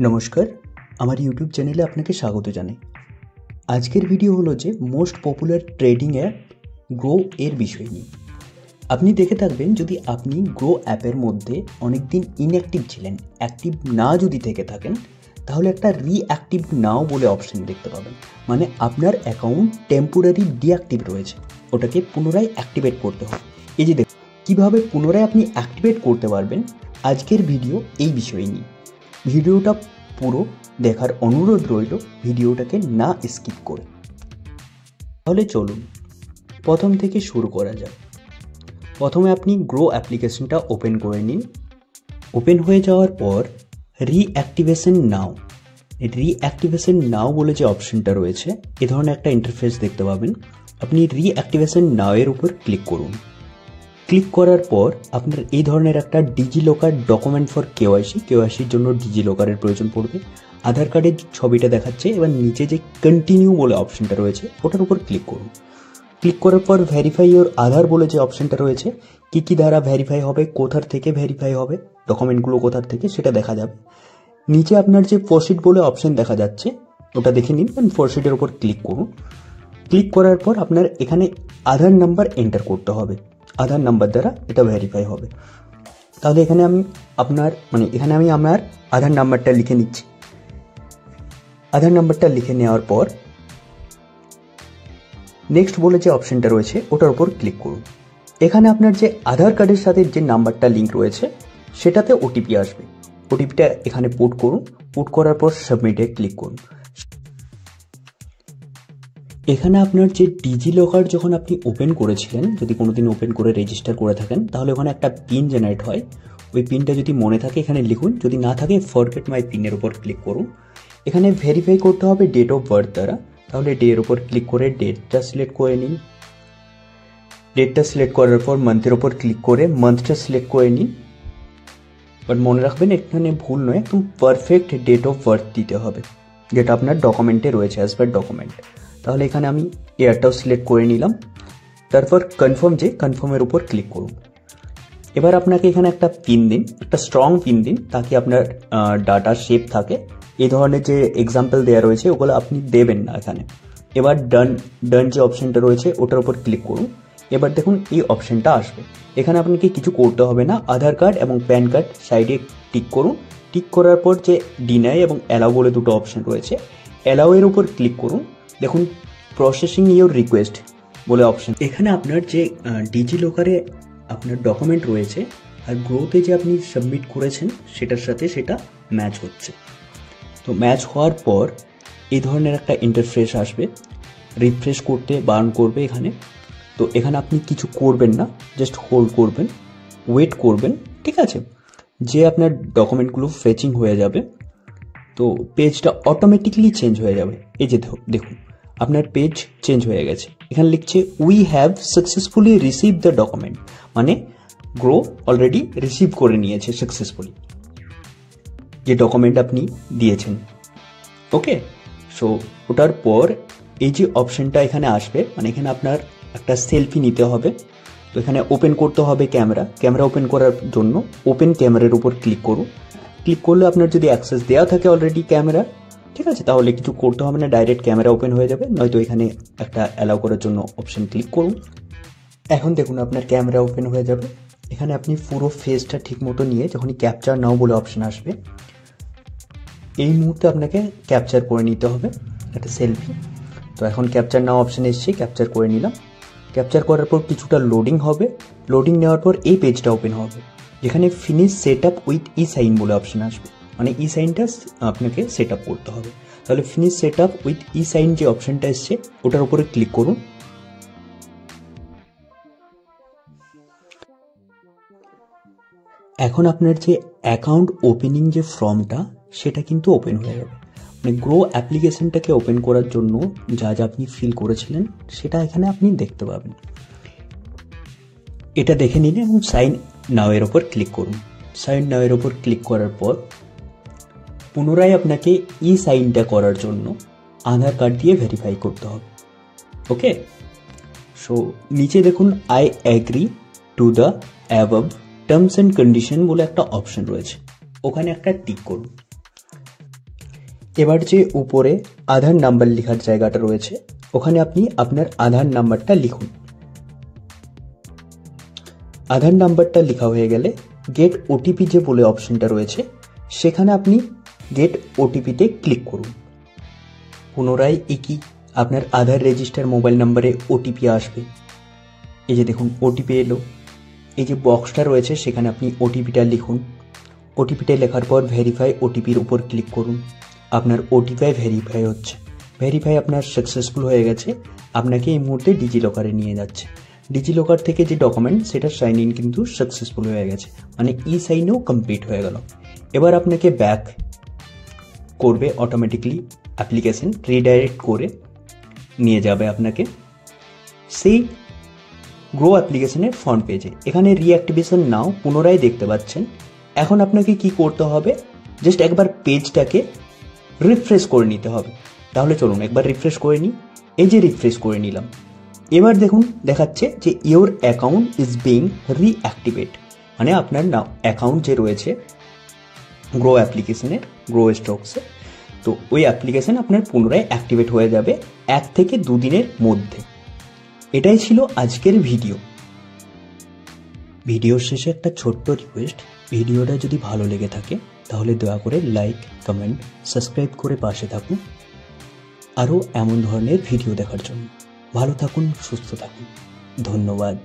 নমস্কার, আমার ইউটিউব চ্যানেলে আপনাকে স্বাগত জানাই। আজকের ভিডিও হলো যে most popular trading app grow এর বিষয় নিয়ে। আপনি দেখে থাকবেন, যদি আপনি গ্রো অ্যাপের মধ্যে অনেক দিন ইনঅ্যাক্টিভ ছিলেন, অ্যাক্টিভ না যদি থেকে থাকেন, তাহলে একটা রিঅ্যাক্টিভ নাও বলে অপশন দেখতে পাবেন। মানে আপনার অ্যাকাউন্ট টেম্পোরারি ডিঅ্যাক্টিভ রয়েছে, ওটাকে পুনরায় অ্যাক্টিভেট করতে হবে। এই যে দেখুন কীভাবে পুনরায় আপনি অ্যাক্টিভেট করতে পারবেন, আজকের ভিডিও এই বিষয় নিয়ে। ভিডিওটা পুরো দেখার অনুরোধ রইল, ভিডিওটাকে না স্কিপ করে। তাহলে চলুন প্রথম থেকে শুরু করা যাক। প্রথমে আপনি গ্রো অ্যাপ্লিকেশনটা ওপেন করে নিন। ওপেন হয়ে যাওয়ার পর রিঅ্যাক্টিভেশন নাও বলে যে অপশনটা রয়েছে, এ ধরনের একটা ইন্টারফেস দেখতে পাবেন। আপনি রিঅ্যাক্টিভেশন নাও এর উপর ক্লিক করুন। ক্লিক করার পর আপনার এই ধরনের একটা ডিজিলকার ডকুমেন্ট ফর কেওয়াইসির জন্য ডিজিলকারের প্রয়োজন পড়বে। আধার কার্ডের ছবিটা দেখাচ্ছে, এবার নিচে যে কন্টিনিউ বলে অপশনটা রয়েছে ওটার উপর ক্লিক করুন। ক্লিক করার পর ভেরিফাই ইওর আধার বলে যে অপশনটা রয়েছে, কী দ্বারা ভেরিফাই হবে, কোথার থেকে ভেরিফাই হবে, ডকুমেন্টগুলো কোথার থেকে সেটা দেখা যাবে। নিচে আপনার যে প্রসিড বলে অপশন দেখা যাচ্ছে ওটা দেখে নিন, প্রসিডের উপর ক্লিক করুন। ক্লিক করার পর আপনার এখানে আধার নাম্বার এন্টার করতে হবে, আধার নাম্বার দ্বারা এটা ভেরিফাই হবে। তাহলে এখানে আমি আমার আধার নাম্বারটা লিখে নিচ্ছি। আধার নাম্বারটা লিখে নেওয়ার পর নেক্সট বলে যে অপশনটা রয়েছে ওটার উপর ক্লিক করুন। এখানে আপনার যে আধার কার্ডের সাথে যে নাম্বারটা লিঙ্ক রয়েছে সেটাতে ওটিপি আসবে, ওটিপিটা এখানে পুট করুন। পুট করার পর সাবমিটে ক্লিক করুন। এখানে আপনার যে ডিজিলকার যখন আপনি ওপেন করেছিলেন, যদি কোনোদিন ওপেন করে রেজিস্টার করে থাকেন, তাহলে ওখানে একটা পিন জেনারেট হয়। ওই পিনটা যদি মনে থাকে এখানে লিখুন, যদি না থাকে ফরগেট মাই পিনের উপর ক্লিক করুন। এখানে ভেরিফাই করতে হবে ডেট অফ বার্থ দ্বারা, তাহলে ডের উপর ক্লিক করে ডেটটা সিলেক্ট করে নিন। ডেটটা সিলেক্ট করার পর মান্থের ওপর ক্লিক করে মান্থটা সিলেক্ট করে নিন। বাট মনে রাখবেন এখানে ভুল নয়, একদম পারফেক্ট ডেট অফ বার্থ দিতে হবে, যেটা আপনার ডকুমেন্টে রয়েছে অ্যাজ পার ডকুমেন্ট। তাহলে এখানে আমি ইয়ারটাও সিলেক্ট করে নিলাম। তারপর কনফার্মের উপর ক্লিক করুন। এবার আপনাকে এখানে একটা পিন দিন, একটা স্ট্রং পিন দিন, তাকে আপনার ডাটা সেভ থাকে। এই ধরনের যে এক্সাম্পল দেওয়া রয়েছে ওগুলো আপনি দেবেন না এখানে। এবার ডান যে অপশনটা রয়েছে ওটার উপর ক্লিক করুন। এবার দেখুন এই অপশনটা আসবে, এখানে আপনাকে কিছু করতে হবে না। আধার কার্ড এবং প্যান কার্ড সাইডে টিক করুন। টিক করার পর যে ডিনাই এবং অ্যালাউ বলে দুটো অপশন রয়েছে, অ্যালাউ এর উপর ক্লিক করুন। দেখুন প্রসেসিং ইওর রিকোয়েস্ট বলে অপশন, এখানে আপনার যে ডিজিলকারে আপনার ডকুমেন্ট রয়েছে আর গ্রোতে যে আপনি সাবমিট করেছেন সেটার সাথে সেটা ম্যাচ হচ্ছে। তো ম্যাচ হওয়ার পর এই ধরনের একটা ইন্টারফেস আসবে, রিফ্রেশ করতে বার্ন করবে এখানে। তো এখানে আপনি কিছু করবেন না, জাস্ট হোল্ড করবেন, ওয়েট করবেন, ঠিক আছে। যে আপনার ডকুমেন্টগুলো ফেচিং হয়ে যাবে, তো পেজটা অটোমেটিকলি চেঞ্জ হয়ে যাবে। এই যে দেখুন আপনার পেজ চেঞ্জ হয়ে গেছে, এখানে লিখছে we have successfully receive the document, মানে গ্রো অলরেডি রিসিভ করে নিয়েছে সাকসেসফুলি যে ডকুমেন্ট আপনি দিয়েছেন। ওকে, সো ওটার পর এই যে অপশনটা এখানে আসবে, মানে এখানে আপনার একটা সেলফি নিতে হবে। তো এখানে ওপেন করতে হবে ক্যামেরা ওপেন করার জন্য ওপেন ক্যামেরার উপর ক্লিক করুন। ক্লিক করলে আপনার যদি অ্যাক্সেস দেওয়া থাকে অলরেডি ক্যামেরা, ঠিক আছে, তাহলে কিছু করতে হবে না, ডাইরেক্ট ক্যামেরা ওপেন হয়ে যাবে। নয়তো এখানে একটা অ্যালাউ করার জন্য অপশন ক্লিক করুন। এখন দেখুন আপনার ক্যামেরা ওপেন হয়ে যাবে। এখানে আপনি পুরো ফেসটা ঠিক মতো নিয়ে যখনই ক্যাপচার নাও বলে অপশন আসবে, এই মুহূর্তে আপনাকে ক্যাপচার করে নিতে হবে একটা সেলফি। তো এখন ক্যাপচার নাও অপশন এসছে, ক্যাপচার করে নিলাম। ক্যাপচার করার পর কিছুটা লোডিং হবে, লোডিং নেওয়ার পর এই পেজটা ওপেন হবে, যেখানে finish set up with e sign বলে অপশন আসবে, মানে ই সাইনটা আপনাকে সেট আপ করতে হবে। তাহলে finish set up with e sign যে অপশনটা এসছে ওটার উপরে ক্লিক করুন। এখন আপনার যে অ্যাকাউন্ট ওপেনিং যে ফর্মটা সেটা কিন্তু ওপেন হয়ে যাবে। মানে গ্রো অ্যাপ্লিকেশনটাকে ওপেন করার জন্য যা আপনি ফিল করেছিলেন সেটা এখানে আপনি দেখতে পাবেন। এটা দেখে নিন এবং সাইন নাও এর ওপর ক্লিক করুন। সাইন নাও এর ওপর ক্লিক করার পর পুনরায় আপনাকে ই সাইনটা করার জন্য আধার কার্ড দিয়ে ভেরিফাই করতে হবে। ওকে, সো নিচে দেখুন I agree to the above terms and condition বলে একটা অপশন রয়েছে, ওখানে একটা টিক করুন। এবার যে উপরে আধার নাম্বার লেখার জায়গাটা রয়েছে ওখানে আপনি আপনার আধার নাম্বারটা লিখুন। আধার নাম্বারটা লেখা হয়ে গেলে গেট ওটিপি যে বলে অপশনটা রয়েছে সেখানে আপনি গেট ওটিপিতে ক্লিক করুন। পুনরায় একই আপনার আধার রেজিস্টার মোবাইল নাম্বারে ওটিপি আসবে। এই যে দেখুন ওটিপি এলো, এই যে বক্সটা রয়েছে সেখানে আপনি ওটিপিটা লিখুন। ওটিপিটা লেখার পর ভেরিফাই ওটিপির উপর ক্লিক করুন। আপনার ওটিপি ভেরিফাই হচ্ছে, ভেরিফাই আপনার সাকসেসফুল হয়ে গেছে। আপনাকে এই মুহূর্তে ডিজিলকারে নিয়ে যাচ্ছে। ডিজিলকার থেকে যে ডকুমেন্ট সেটা সাইন ইন কিন্তু সাকসেসফুল হয়ে গেছে, মানে ই সাইনও কমপ্লিট হয়ে গেল। এবার আপনাকে ব্যাক করবে অটোমেটিকলি, অ্যাপ্লিকেশন রিডাইরেক্ট করে নিয়ে যাবে আপনাকে সেই গ্রো অ্যাপ্লিকেশনের ফ্রন্ট পেজে। এখানে রিঅ্যাক্টিভেশন নাও পুনরায় দেখতে পাচ্ছেন। এখন আপনাকে কি করতে হবে, জাস্ট একবার পেজটাকে রিফ্রেশ করে নিতে হবে। তাহলে চলুন একবার রিফ্রেশ করে নিই। এই যে রিফ্রেশ করে নিলাম, এবার দেখুন দেখাচ্ছে যে your account is being reactivate, মানে আপনার অ্যাকাউন্ট যে রয়েছে গ্রো অ্যাপ্লিকেশনের, গ্রো স্টকসে, তো ওই অ্যাপ্লিকেশন আপনার পুনরায় অ্যাক্টিভেট হয়ে যাবে 1 থেকে 2 দিনের মধ্যে। এটাই ছিল আজকের ভিডিও। ভিডিওর শেষে একটা ছোট্ট রিকোয়েস্ট, ভিডিওটা যদি ভালো লেগে থাকে তাহলে দয়া করে লাইক, কমেন্ট, সাবস্ক্রাইব করে পাশে থাকুন আরও এমন ধরনের ভিডিও দেখার জন্য। ভালো থাকুন, সুস্থ থাকুন, ধন্যবাদ।